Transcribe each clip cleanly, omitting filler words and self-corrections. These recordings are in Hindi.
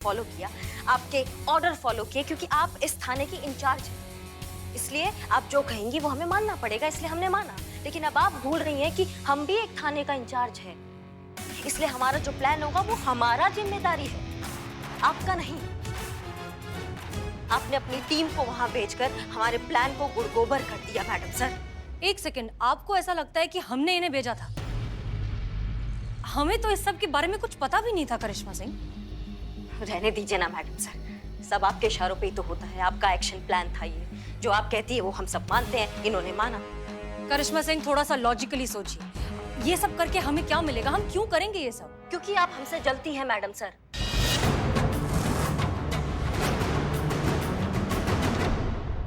फॉलो किया, आपके ऑर्डर फॉलो किए, क्योंकि आप इस थाने की इंचार्ज हैं। इसलिए आप जो कहेंगी वो हमें मानना पड़ेगा, इसलिए हमने माना। लेकिन अब आप भूल रही हैं कि हम भी एक थाने का इंचार्ज है, इसलिए हमारा जो प्लान होगा वो हमारा जिम्मेदारी है, आपका नहीं। आपने अपनी टीम को वहां भेजकर हमारे प्लान को गुड़गोबर कर दिया मैडम सर। एक सेकंड, आपको ऐसा लगता है कि हमने इन्हें भेजा था? हमें तो इस सब के बारे में कुछ पता भी नहीं था करिश्मा सिंह। रहने दीजिए ना मैडम सर, सब आपके इशारों पे ही तो होता है। आपका एक्शन प्लान था ये, जो आप कहती है वो हम सब मानते हैं, इन्होंने माना। करिश्मा सिंह, थोड़ा सा लॉजिकली सोचिए, ये सब करके हमें क्या मिलेगा? हम क्यों करेंगे ये सब? क्योंकि आप हमसे जलती हैं मैडम सर।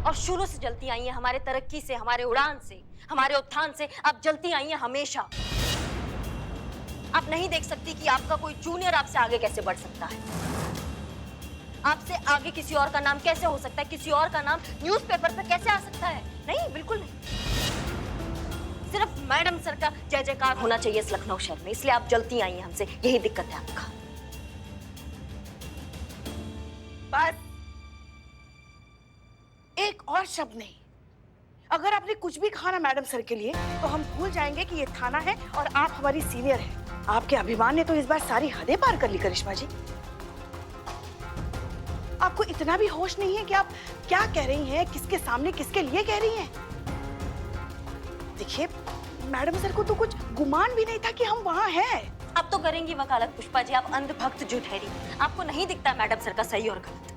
और शुरू से जलती आई हैं हमारे तरक्की से, हमारे उड़ान से, हमारे उत्थान से। आप जलती आई हैं हमेशा। आप नहीं देख सकती कि आपका कोई जूनियर आपसे आगे कैसे बढ़ सकता है? आपसे आगे किसी और का नाम कैसे हो सकता है? किसी और का नाम न्यूज़पेपर पे कैसे आ सकता है? नहीं, बिल्कुल नहीं। सिर्फ मैडम सर का जय जयकार होना चाहिए इस लखनऊ शहर में, इसलिए आप जलती आई हैं हमसे। यही दिक्कत है आपका। बस एक और शब्द नहीं। अगर आपने कुछ भी कहा ना मैडम सर के लिए, तो हम भूल जाएंगे कि ये थाना है और आप हमारी सीनियर हैं। आपके अभिमान ने तो इस बार सारी हदें पार कर ली करिश्मा जी। आपको इतना भी होश नहीं है कि आप क्या कह रही हैं, किसके सामने, किसके लिए कह रही हैं। देखिए, मैडम सर को तो कुछ गुमान भी नहीं था कि हम वहाँ हैं। अब तो करेंगी वकालत पुष्पा जी, आप अंधभक्त जो ठहरी। आपको नहीं दिखता मैडम सर का सही और गलत?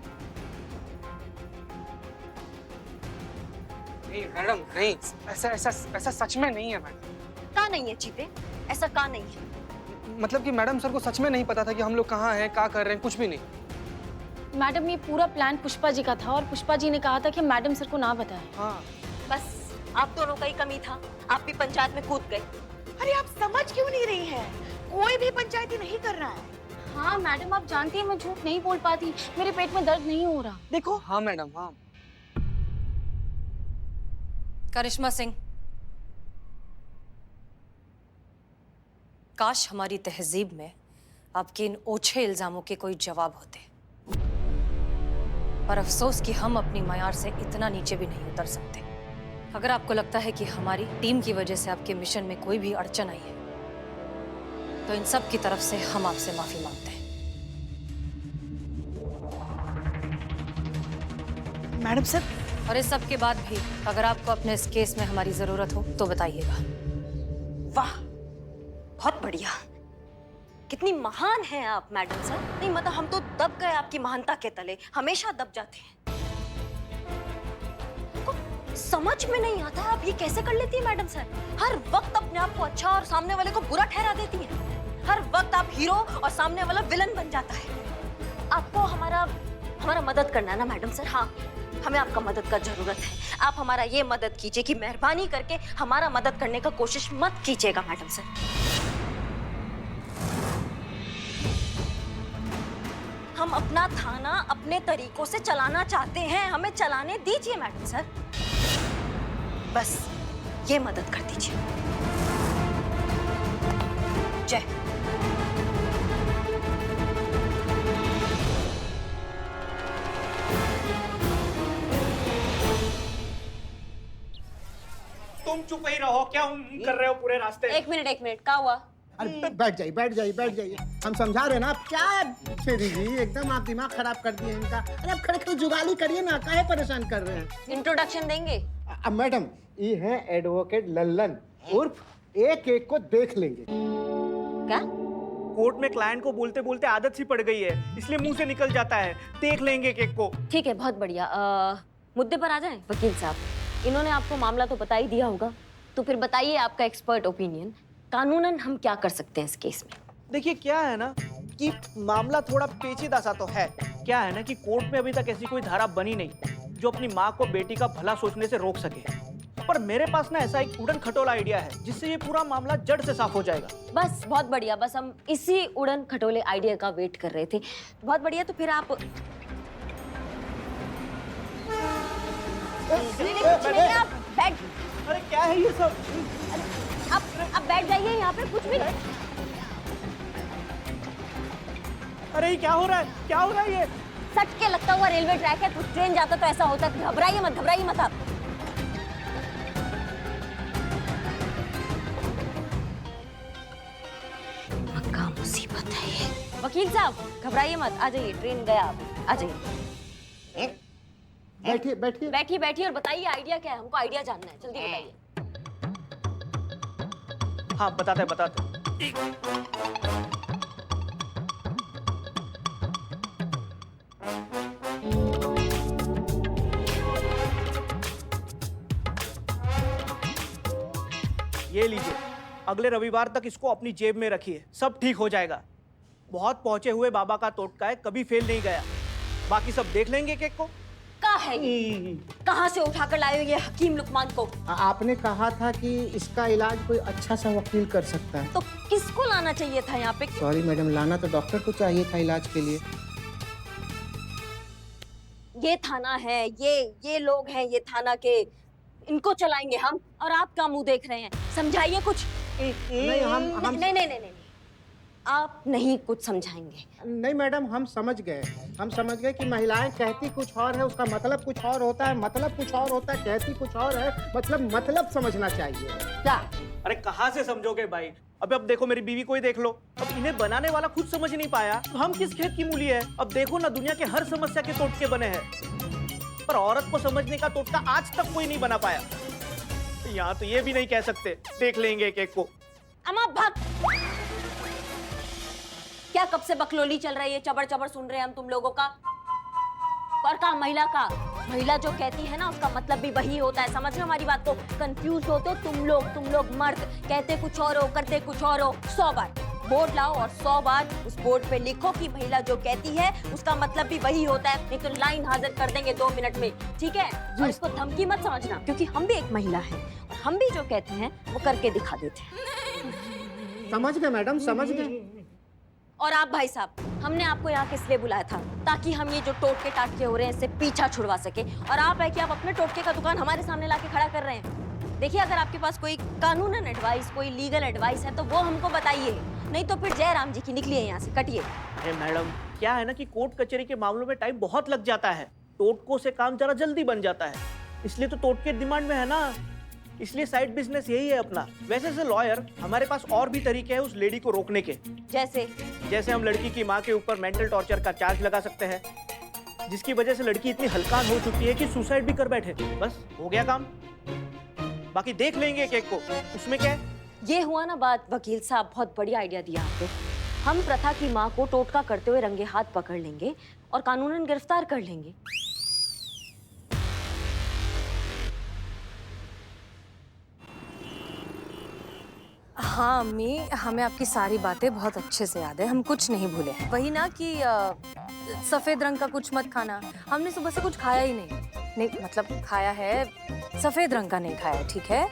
नहीं मैडम, नहीं, ऐसा ऐसा ऐसा सच में नहीं है मैडम। का नहीं है चीते, ऐसा का नहीं है? मतलब कि मैडम सर को सच में नहीं पता था कि हम लोग कहाँ हैं, क्या कर रहे हैं, कुछ भी नहीं। मैडम, ये पूरा प्लान पुष्पा जी का था और पुष्पा जी ने कहा था कि मैडम सर को ना बताएं। हाँ, बस आप दोनों का ही कमी था, आप भी पंचायत में कूद गए। अरे आप समझ क्यों नहीं रही हैं? कोई भी पंचायती नहीं कर रहा है। हाँ मैडम, आप जानती हैं मैं झूठ नहीं बोल पाती, मेरे पेट में दर्द नहीं हो रहा। देखो। हाँ मैडम, हाँ। करिश्मा सिंह, काश हमारी तहजीब में आपके इन ओछे इल्जामों के कोई जवाब होते, पर अफसोस कि हम अपनी मयार से इतना नीचे भी नहीं उतर सकते। अगर आपको लगता है कि हमारी टीम की वजह से आपके मिशन में कोई भी अड़चन आई है, तो इन सब की तरफ से हम आपसे माफी मांगते हैं। मैडम सर, और इस सब के बाद भी अगर आपको अपने इस केस में हमारी जरूरत हो तो बताइएगा। वाह, बहुत बढ़िया। कितनी महान हैं आप मैडम सर। नहीं मतलब हम तो दब गए आपकी महानता के तले, हमेशा दब जाते हैं। तो समझ में नहीं आता आप ये कैसे कर लेती है मैडम सर। हर वक्त अपने आप को अच्छा और सामने वाले को बुरा ठहरा देती हैं। हर वक्त आप हीरो और सामने वाला विलन बन जाता है। आपको हमारा मदद करना है ना मैडम सर? हाँ, हमें आपका मदद का जरूरत है। आप हमारा ये मदद कीजिए कि मेहरबानी करके हमारा मदद करने का कोशिश मत कीजिएगा मैडम सर। हम अपना थाना अपने तरीकों से चलाना चाहते हैं, हमें चलाने दीजिए मैडम सर। बस ये मदद कर दीजिए। जय। तुम चुप ही रहो, क्या कर रहे हो पूरे रास्ते? एक मिनट, क्या हुआ? अरे बैठ जाइए बैठ जाइए बैठ जाइए, हम समझा रहे हैं ना। आप क्या फेरी जी, एकदम आप दिमाग खराब कर दिए इनका। अरे आप खड़े खड़े जुगाली करिए ना, काहे परेशान कर रहे हैं? इंट्रोडक्शन देंगे? अब मैडम, ये है एडवोकेट लल्लन, उर्फ एक एक को देख लेंगे। क्या? कोर्ट में क्लाइंट को बोलते बोलते आदत सी पड़ गई है, इसलिए मुंह से निकल जाता है। देख लेंगे एक एक को। ठीक है, बहुत बढ़िया। मुद्दे पर आ जाएं वकील साहब। इन्होंने आपको मामला तो बता ही दिया होगा, तो फिर बताइए आपका एक्सपर्ट ओपिनियन, कानूनन हम क्या कर सकते हैं इस केस में? देखिए क्या है ना कि मामला थोड़ा पेचीदा सा तो है। क्या है ना कि कोर्ट में अभी तक ऐसी कोई धारा बनी नहीं जो अपनी माँ को बेटी का भला सोचने से रोक सके। पर मेरे पास ना ऐसा एक उड़न खटोला आइडिया है जिससे ये पूरा मामला जड़ से साफ हो जाएगा। बस बहुत बढ़िया, बस हम इसी उड़न खटोले आइडिया का वेट कर रहे थे। बहुत बढ़िया, तो फिर आप आप बैठ। अरे क्या है ये सब? आप बैठ जाइए यहाँ पे, कुछ भी नहीं। अरे ये क्या हो रहा है, क्या हो रहा है ये? सट के लगता हुआ रेलवे ट्रैक है, कुछ ट्रेन जाता तो ऐसा होता। घबराइए मत आप। पक्का मुसीबत है ये। वकील साहब घबराइए मत, आ जाइए, ट्रेन गया अब, आ जाइए। बैठिए बैठिए। बैठिए बैठिए और बताइए आइडिया क्या है, हमको आइडिया जानना है, जल्दी बताइए। हाँ बताते हैं। ये लीजिए, अगले रविवार तक इसको अपनी जेब में रखिए, सब ठीक हो जाएगा। बहुत पहुंचे हुए बाबा का टोटका है, कभी फेल नहीं गया। बाकी सब देख लेंगे केक को। कहाँ है ये? कहाँ से उठा कर लाए हो ये हकीम लुकमान को? आपने कहा था कि इसका इलाज कोई अच्छा सा वकील कर सकता है। तो किसको लाना चाहिए था यहाँ पे? सॉरी मैडम, लाना तो डॉक्टर को चाहिए था इलाज के लिए। ये थाना है, ये लोग हैं ये थाना के, इनको चलाएंगे हम, और आप क्या मुंह देख रहे हैं? समझाइए कुछ। नहीं हम नहीं, आप नहीं कुछ समझाएंगे। नहीं मैडम, हम समझ गए कि महिलाएं कहती कुछ और है, उसका मतलब कुछ और होता है, मतलब कुछ और होता है, कहती कुछ और है, मतलब समझना चाहिए। क्या? अरे कहाँ से समझोगे भाई? अब देखो मेरी बीवी को ही देख लो, अब इन्हें बनाने वाला खुद समझ नहीं पाया तो हम किस खेत की मूली है? अब देखो ना, दुनिया के हर समस्या के टोटके बने हैं, पर औरत को समझने का टोटका आज तक कोई नहीं बना पाया। यहाँ तो ये भी नहीं कह सकते देख लेंगे केक को। अम्मा भाग। क्या कब से बकलोली चल रही है, चबड़ चबड़ सुन रहे हैं हम तुम लोगों का। और कहा महिला जो कहती है ना उसका मतलब भी वही होता है, समझ रहे हो हमारी बात को? कंफ्यूज होते हो तुम लोग मर्द, कहते कुछ और हो करते कुछ और हो। 100 बार बोर्ड लाओ और 100 बार उस बोर्ड पे लिखो कि महिला जो कहती है उसका मतलब भी वही होता है, नहीं तो लाइन हाजिर कर देंगे 2 मिनट में, ठीक है? और इसको धमकी मत समझना, क्योंकि हम भी एक महिला है और हम भी जो कहते हैं वो करके दिखा देते हैं। समझ गए मैडम, समझ गए। और आप भाई साहब, हमने आपको यहाँ किस लिए बुलाया था? ताकि हम ये जो टोटके टाटके हो रहे हैं इससे पीछा छुड़वा सके। और आप है कि आप अपने टोटके का दुकान हमारे सामने लाके खड़ा कर रहे हैं। देखिए, अगर आपके पास कोई कानूनन एडवाइस, कोई लीगल एडवाइस है तो वो हमको बताइए, नहीं तो फिर जय राम जी की निकलिए यहाँ से, कटिए। अरे मैडम, क्या है ना कि कोर्ट कचहरी के मामलों में टाइम बहुत लग जाता है, टोटकों से काम जरा जल्दी बन जाता है, इसलिए तो टोटके डिमांड में है ना, इसलिए साइड बिजनेस यही है अपना। वैसे से लॉयर हमारे पास और भी तरीके हैं उस लेडी को रोकने के। जैसे हम लड़की की माँ के ऊपर मेंटल टॉर्चर का चार्ज लगा सकते हैं, जिसकी वजह से लड़की इतनी हलकान हो चुकी है कि सुसाइड भी कर बैठे। बस हो गया काम। बाकी देख लेंगे केक को, उसमें क्या है? ये हुआ ना बात। वकील साहब, बहुत बढ़िया आइडिया दिया आपने। हम प्रथा की माँ को टोटका करते हुए रंगे हाथ पकड़ लेंगे और कानूनन गिरफ्तार कर लेंगे। हाँ अम्मी, हमें आपकी सारी बातें बहुत अच्छे से याद है, हम कुछ नहीं भूले। वही ना कि सफेद रंग का कुछ मत खाना, हमने सुबह से कुछ खाया ही नहीं मतलब खाया है, सफेद रंग का नहीं खाया, ठीक है?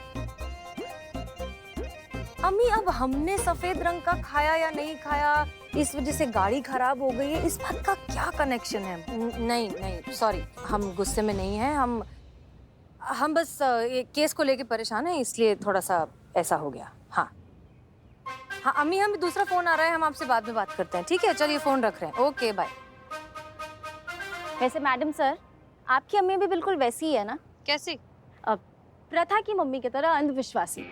अम्मी, अब हमने सफेद रंग का खाया या नहीं खाया, इस वजह से गाड़ी खराब हो गई है, इस बात का क्या कनेक्शन है? नहीं सॉरी, हम गुस्से में नहीं हैं, हम बस ये केस को लेके परेशान हैं, इसलिए थोड़ा सा ऐसा हो गया। हाँ अम्मी, हमें दूसरा फोन आ रहा है, हम आपसे बाद में बात करते हैं, ठीक है? चलिए फोन रख रहे हैं, ओके बाय। वैसे मैडम सर, आपकी अम्मी भी बिल्कुल वैसी ही है ना? कैसी? प्रथा की मम्मी की तरह अंधविश्वासी।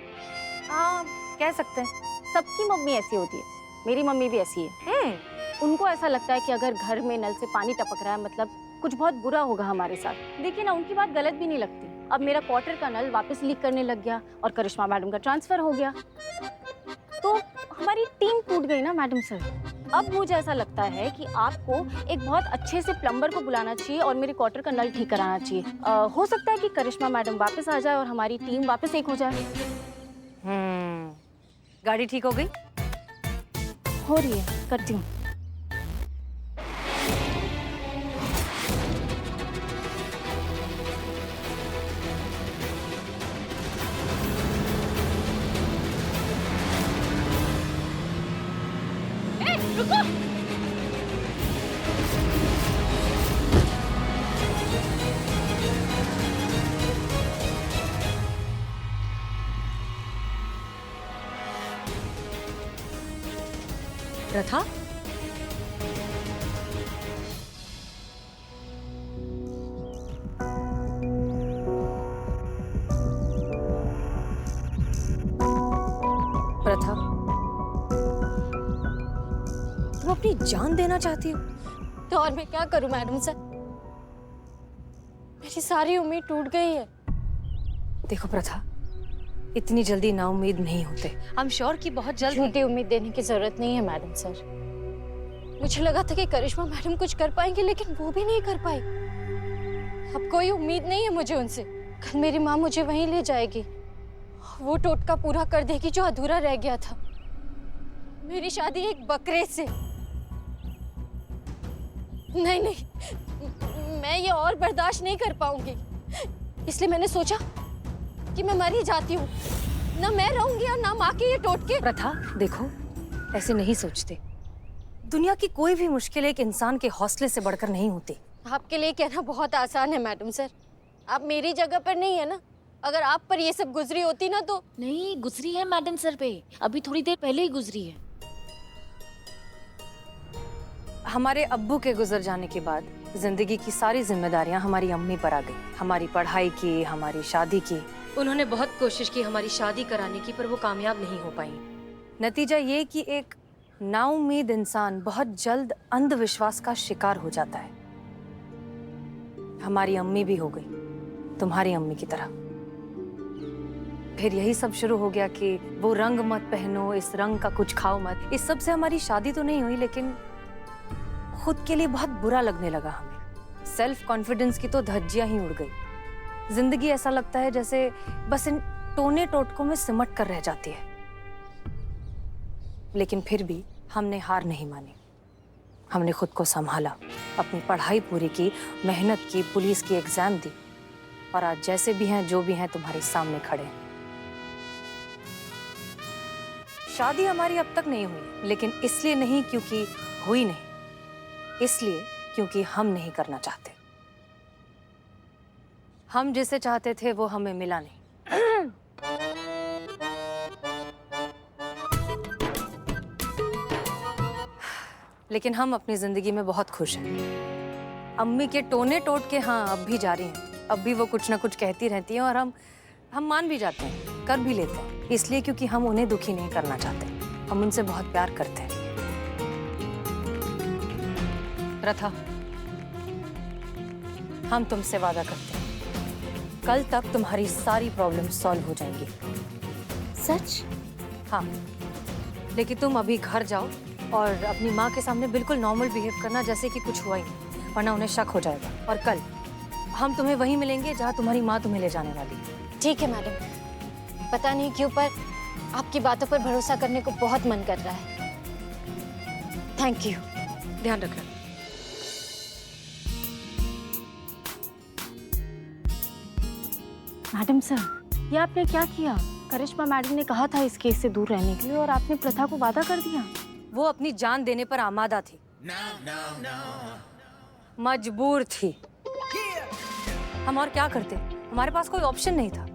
हाँ, कह सकते हैं। सबकी मम्मी ऐसी होती है, मेरी मम्मी भी ऐसी है। उनको ऐसा लगता है कि अगर घर में नल से पानी टपक रहा है मतलब कुछ बहुत बुरा होगा हमारे साथ। देखिए ना, उनकी बात गलत भी नहीं लगती। अब मेरा क्वार्टर का नल वापस लीक करने लग गया और करिश्मा मैडम का ट्रांसफर हो गया, तो हमारी टीम टूट गई ना मैडम सर। अब मुझे ऐसा लगता है कि आपको एक बहुत अच्छे से प्लम्बर को बुलाना चाहिए और मेरे क्वार्टर का नल ठीक कराना चाहिए। हो सकता है कि करिश्मा मैडम वापस आ जाए और हमारी टीम वापस एक हो जाए। गाड़ी ठीक हो गई? हो रही है, करती हूँ। प्रथा, अपनी जान देना चाहती हो? तो और मैं क्या करूं मैडम सर, मेरी सारी उम्मीद टूट गई है। देखो प्रथा, इतनी जल्दी नाउम्मीद नहीं होते। आई एम श्योर कि बहुत जल्द झूठी उम्मीद देने की जरूरत नहीं है मैडम सर। मुझे लगा था कि करिश्मा मैडम कुछ कर पाएंगे, लेकिन वो भी नहीं कर पाई। अब कोई उम्मीद नहीं है मुझे उनसे। कल मेरी माँ मुझे वहीं ले जाएगी, वो टोटका पूरा कर देगी जो अधूरा रह गया था। मेरी शादी एक बकरे से। नहीं नहीं, मैं ये और बर्दाश्त नहीं कर पाऊंगी, इसलिए मैंने सोचा कि मैं मर ही जाती हूँ। ना मैं रहूंगी और ना माँ के ये टोटके। प्रथा देखो, ऐसे नहीं सोचते। दुनिया की कोई भी मुश्किल एक इंसान के हौसले से बढ़कर नहीं होती। आपके लिए कहना बहुत आसान है मैडम सर, आप मेरी जगह पर नहीं है ना। अगर आप पर ये सब गुजरी होती ना तो। नहीं गुजरी है मैडम सर पे, अभी थोड़ी देर पहले ही गुजरी है। हमारे अब्बू के गुजर जाने के बाद जिंदगी की सारी जिम्मेदारियां हमारी अम्मी पर आ गई। हमारी पढ़ाई की, हमारी शादी की। उन्होंने बहुत कोशिश की हमारी शादी कराने की, पर वो कामयाब नहीं हो पाई। नतीजा ये कि एक नाउम्मीद इंसान बहुत जल्द अंधविश्वास का शिकार हो जाता है। हमारी अम्मी भी हो गई तुम्हारी अम्मी की तरह। फिर यही सब शुरू हो गया कि वो रंग मत पहनो, इस रंग का कुछ खाओ मत। इस सब से हमारी शादी तो नहीं हुई, लेकिन खुद के लिए बहुत बुरा लगने लगा हमें। सेल्फ कॉन्फिडेंस की तो धज्जियां ही उड़ गई। जिंदगी ऐसा लगता है जैसे बस इन टोने टोटकों में सिमट कर रह जाती है। लेकिन फिर भी हमने हार नहीं मानी। हमने खुद को संभाला, अपनी पढ़ाई पूरी की, मेहनत की, पुलिस की एग्जाम दी, और आज जैसे भी हैं, जो भी हैं, तुम्हारे सामने खड़े हैं। शादी हमारी अब तक नहीं हुई, लेकिन इसलिए नहीं क्योंकि हुई नहीं, इसलिए क्योंकि हम नहीं करना चाहते। हम जिसे चाहते थे वो हमें मिला नहीं। लेकिन हम अपनी जिंदगी में बहुत खुश हैं। अम्मी के टोने टोट के हाँ अब भी जारी हैं। अब भी वो कुछ ना कुछ कहती रहती हैं और हम मान भी जाते हैं, कर भी लेते हैं, इसलिए क्योंकि हम उन्हें दुखी नहीं करना चाहते। हम उनसे बहुत प्यार करते हैं। प्रथा, हम तुमसे वादा करते हैं, कल तक तुम्हारी सारी प्रॉब्लम सॉल्व हो जाएंगी। सच? हाँ, लेकिन तुम अभी घर जाओ और अपनी माँ के सामने बिल्कुल नॉर्मल बिहेव करना, जैसे कि कुछ हुआ ही नहीं, वरना उन्हें शक हो जाएगा। और कल हम तुम्हें वहीं मिलेंगे जहाँ तुम्हारी माँ तुम्हें ले जाने वाली है। ठीक है मैडम, पता नहीं क्यों पर आपकी बातों पर भरोसा करने को बहुत मन कर रहा है। Thank you. ध्यान रखना। मैडम सर, ये आपने क्या किया? करिश्मा मैडम ने कहा था इस केस से दूर रहने के लिए, और आपने प्रथा को वादा कर दिया। वो अपनी जान देने पर आमादा थी। मजबूर थी। हम और क्या करते? हमारे पास कोई ऑप्शन नहीं था।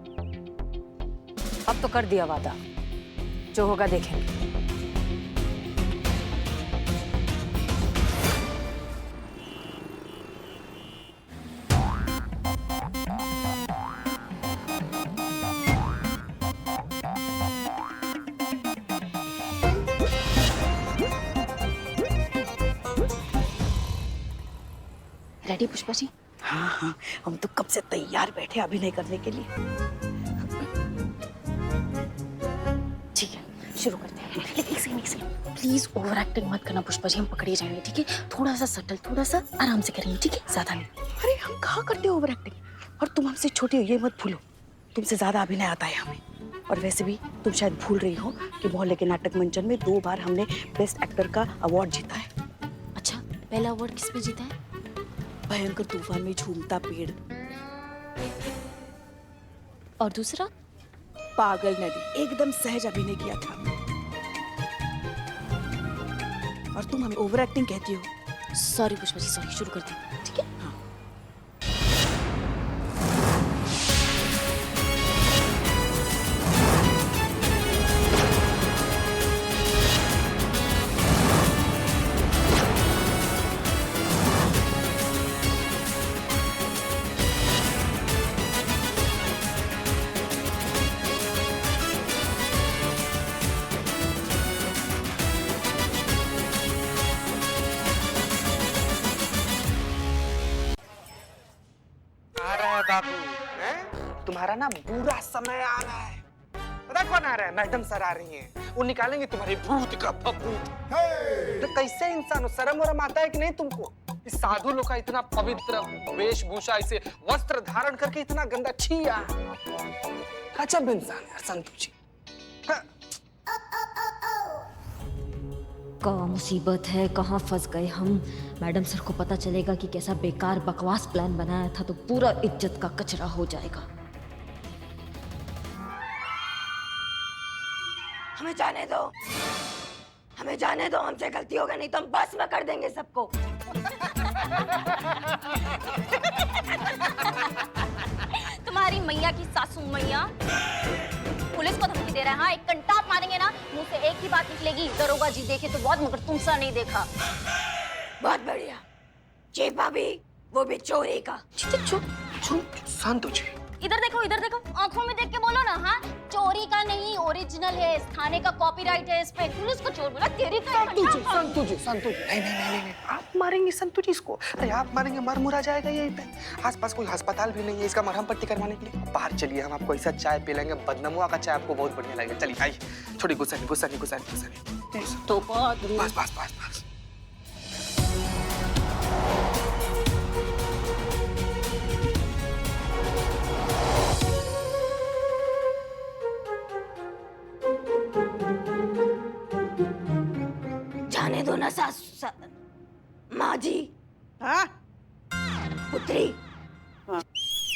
अब तो कर दिया वादा, जो होगा देखेंगे। रेडी पुष्पा जी? हाँ हाँ, हम तो कब से तैयार बैठे अभिनय करने के लिए। ठीक है, शुरू करते हैं। लेकिन एक सेकंड प्लीज ओवर एक्टिंग मत करना पुष्पा जी, हम पकड़े जाएंगे। ठीक है, थोड़ा सा सटल, थोड़ा सा आराम से करेंगे, ठीक है? ज्यादा नहीं। अरे हम कहाँ करते ओवर एक्टिंग, और तुम हमसे छोटी हो ये मत भूलो। तुमसे ज्यादा अभिनय आता है हमें। और वैसे भी तुम शायद भूल रही हो कि मोहल्ले के नाटक मंचन में 2 बार हमने बेस्ट एक्टर का अवार्ड जीता है। अच्छा, पहला अवार्ड किस पे जीता है? भयंकर तूफान में झूमता पेड़। और दूसरा? पागल नदी। एकदम सहज अभिनय किया था। और तुम हमें ओवर एक्टिंग कहती हो। Sorry Pushpa ji, sorry. शुरू करते हैं, ठीक है? हाँ। टाकू हैं? तुम्हारा ना बुरा समय आ रहा है। पता कौन आ रहा है? मैडम सर आ रही हैं। वो निकालेंगे तुम्हारे भूत का भूत। तो कैसे इंसान हो? शर्म वरम आता है कि नहीं तुमको? इस साधु लोग का इतना पवित्र वेशभूषा, इसे वस्त्र धारण करके इतना गंदा छिया। अजब इंसान है संतु जी। हाँ। का मुसीबत है, कहाँ फंस गए हम। मैडम सर को पता चलेगा कि कैसा बेकार बकवास प्लान बनाया था तो पूरा इज्जत का कचरा हो जाएगा। हमें जाने दो, हमें जाने दो, हमसे गलती हो गई, नहीं तो हम बस में कर देंगे सबको। तुम्हारी मैया की सासू मैया पुलिस को धमकी दे रहा है। हाँ, एक कंटाप मारेंगे ना, मुंह से एक ही बात निकलेगी, दरोगा जी देखे तो बहुत मगर तुमसा नहीं देखा। बहुत बढ़िया। जी भाभी, वो भी चोरी का। चुप चुप, संतु जी इधर देखो, इधर देखो, आंखों में देख के बोलो ना। हाँ, चोरी का नहीं, ओरिजिनल है, इस थाने का कॉपीराइट है इस पे। पुलिस को चोर बोला, तेरी तो संतु जी संतु जी संतु जी। नहीं नहीं नहीं नहीं, आप मारेंगे संतु जी इसको। अरे आप मारेंगे, मर मुरा जाएगा यहीं पे। आसपास कोई अस्पताल भी नहीं है इसका मरहम पट्टी करवाने के लिए। बाहर चलिए, हम आपको ऐसा चाय पिलाएंगे, बदनमुआ का चाय आपको बहुत बढ़िया लगेगा। चलिए आइए, छोड़ी गुस्सा नहीं, गुस्सा नहीं, गुस्सा नहीं, गुस्सा नहीं। तो बस बस बस बस। जाने दो ना माँ जी। हाँ? पुत्री,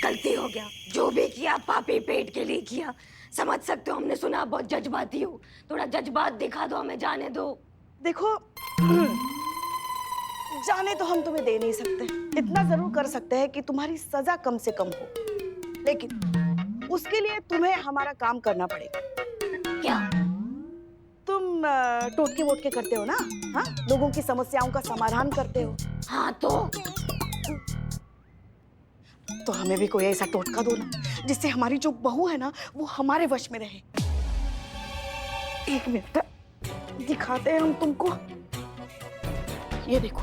गलती हो गया, जो भी किया पापी पेट के लिए किया। समझ सकते हो, हमने सुना बहुत जज्बाती हो, थोड़ा जज्बात दिखा दो, हमें जाने दो। देखो, जाने तो हम तुम्हें दे नहीं सकते, इतना जरूर कर सकते हैं कि तुम्हारी सजा कम से कम हो, लेकिन उसके लिए तुम्हें हमारा काम करना पड़ेगा। क्या? तुम टोटके वोटके करते हो ना? हाँ, लोगों की समस्याओं का समाधान करते हो। हाँ तो हमें भी कोई ऐसा टोटका दो ना, जिससे हमारी जो बहू है ना, वो हमारे वश में रहे। एक मिनट दिखाते हैं हम तुमको। ये देखो,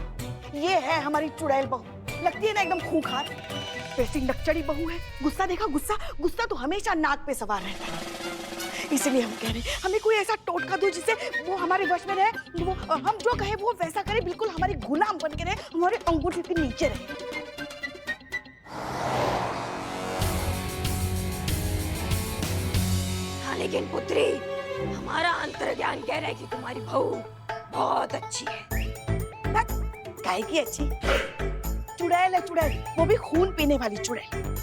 ये है हमारी चुड़ैल बहू। लगती है ना एकदम खूंखार, वैसी नकचड़ी बहू है। गुस्सा देखा, गुस्सा गुस्सा तो हमेशा नाक पे सवार रहता है। इसलिए हम कह रहे हैं, हमें कोई ऐसा टोटका दो जिससे वो हमारे वश में रहे, वो हम जो कहे वो वैसा करे, बिल्कुल हमारी गुलाम बन के रहे, हमारे अंगूठे के नीचे रहे। हाँ, लेकिन पुत्री, हमारा अंतर्ज्ञान कह रहा है कि तुम्हारी बहू बहुत अच्छी है। काहे की अच्छी? चुड़ैल है चुड़ैल, वो भी खून पीने वाली चुड़ैल।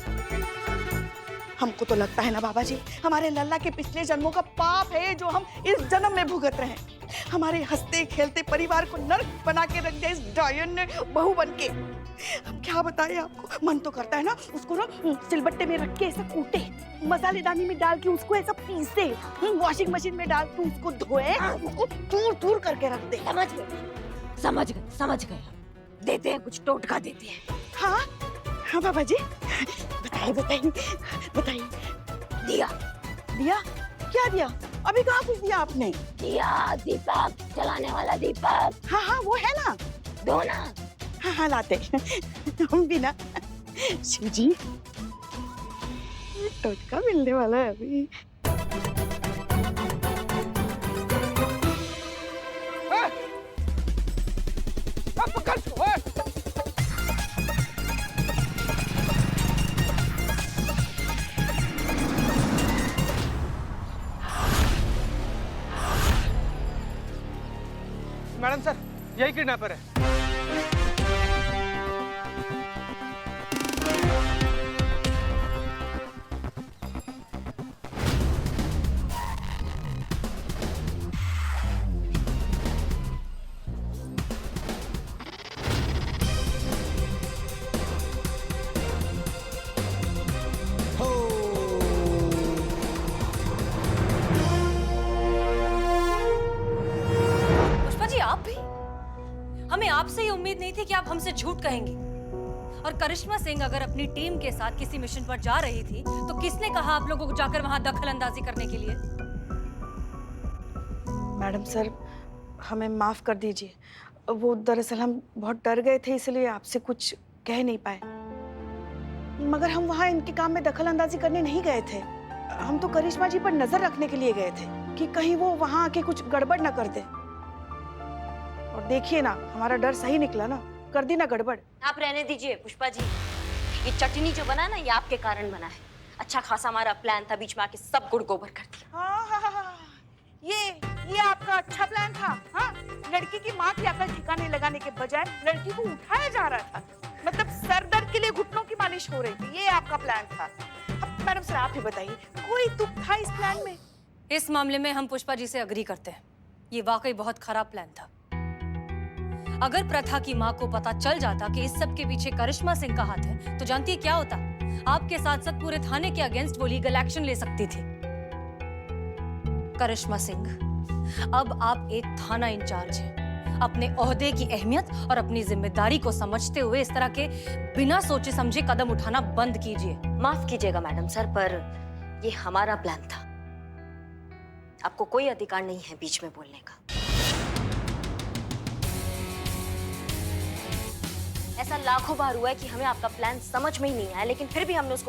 हमको तो लगता है ना बाबा जी, हमारे लल्ला के पिछले जन्मों का पाप है जो हम इस जन्म में भुगत रहे हैं। हमारे हंसते खेलते परिवार को नर्क बना के रख दिया इस डायन ने बहू बन के। हम क्या बताएं आपको, मन तो करता है ना उसको ना सिलबट्टे में रख के ऐसा कूटे, मसालेदानी में डाल के उसको ऐसा पीसे, वॉशिंग मशीन में डाल के उसको धोए, उसको दूर दूर करके रख दे। समझ गए, समझ गए, समझ गए। देते हैं, कुछ टोटका देते हैं। हाँ हाँ बाबा जी, बताइए बताइए बताइए। दिया। दिया? क्या दिया? अभी कहाँ कुछ दिया आपने? दिया, दीपक, जलाने वाला दीपक। हाँ हाँ, वो है ना, दो ना। हाँ हाँ लाते हम भी ना। शिव जी, टोटका मिलने वाला है अभी। पकड़ इसको, ओए। मैडम सर, यही किडनैपर है। पुष्पा जी, आप भी? हमें आपसे ये उम्मीद नहीं थी कि आप हमसे झूठ कहेंगी। और करिश्मा सिंह अगर अपनी टीम के साथ किसी मिशन पर जा रही थी तो किसने कहा आप लोगों को जाकर वहां दखल अंदाजी करने के लिए? मैडम सर, हमें माफ कर दीजिए, वो दरअसल हम बहुत डर गए थे, इसलिए आपसे कुछ कह नहीं पाए। मगर हम वहाँ इनके काम में दखल अंदाजी करने नहीं गए थे। हम तो करिश्मा जी पर नजर रखने के लिए गए थे कि कहीं वो वहाँ आके कुछ गड़बड़ ना कर दे। और देखिए ना, हमारा डर सही निकला ना, कर दी ना गड़बड़। आप रहने दीजिए पुष्पा जी, ये चटनी जो बना ना, ये आपके कारण बना है। अच्छा खासा हमारा प्लान था, बीच में आके सब गुड़ गोबर कर दिया। हाँ, ये आपका अच्छा प्लान था। हाँ, लड़की की माँ की अकल ठिकाने लगाने के बजाय लड़की को उठाया जा रहा था, मतलब सर दर्द के लिए घुटनों की मालिश हो रही थी। ये आपका प्लान था। अब मैडम सर आप ही बताइए, कोई तुक था इस प्लान में? इस मामले में हम पुष्पा जी से अग्री करते हैं। ये वाकई बहुत खराब प्लान था। अगर प्रथा की माँ को पता चल जाता कि इस सब के पीछे करिश्मा सिंह का हाथ है, तो जानती है क्या होता? आपके साथ साथ पूरे थाने के अगेंस्ट वो लीगल एक्शन ले सकती थी। करिश्मा सिंह, अब आप एक थाना इंचार्ज हैं। अपने ओहदे की अहमियत और अपनी जिम्मेदारी को समझते हुए इस तरह के बिना सोचे समझे कदम उठाना बंद कीजिए। माफ कीजिएगा मैडम सर, पर ये हमारा प्लान था। आपको कोई अधिकार नहीं है बीच में बोलने का। ऐसा लाखों बार हुआ है कि हमें आपका प्लान समझ में ही नहीं आया, लेकिन फिर भी हमने उसको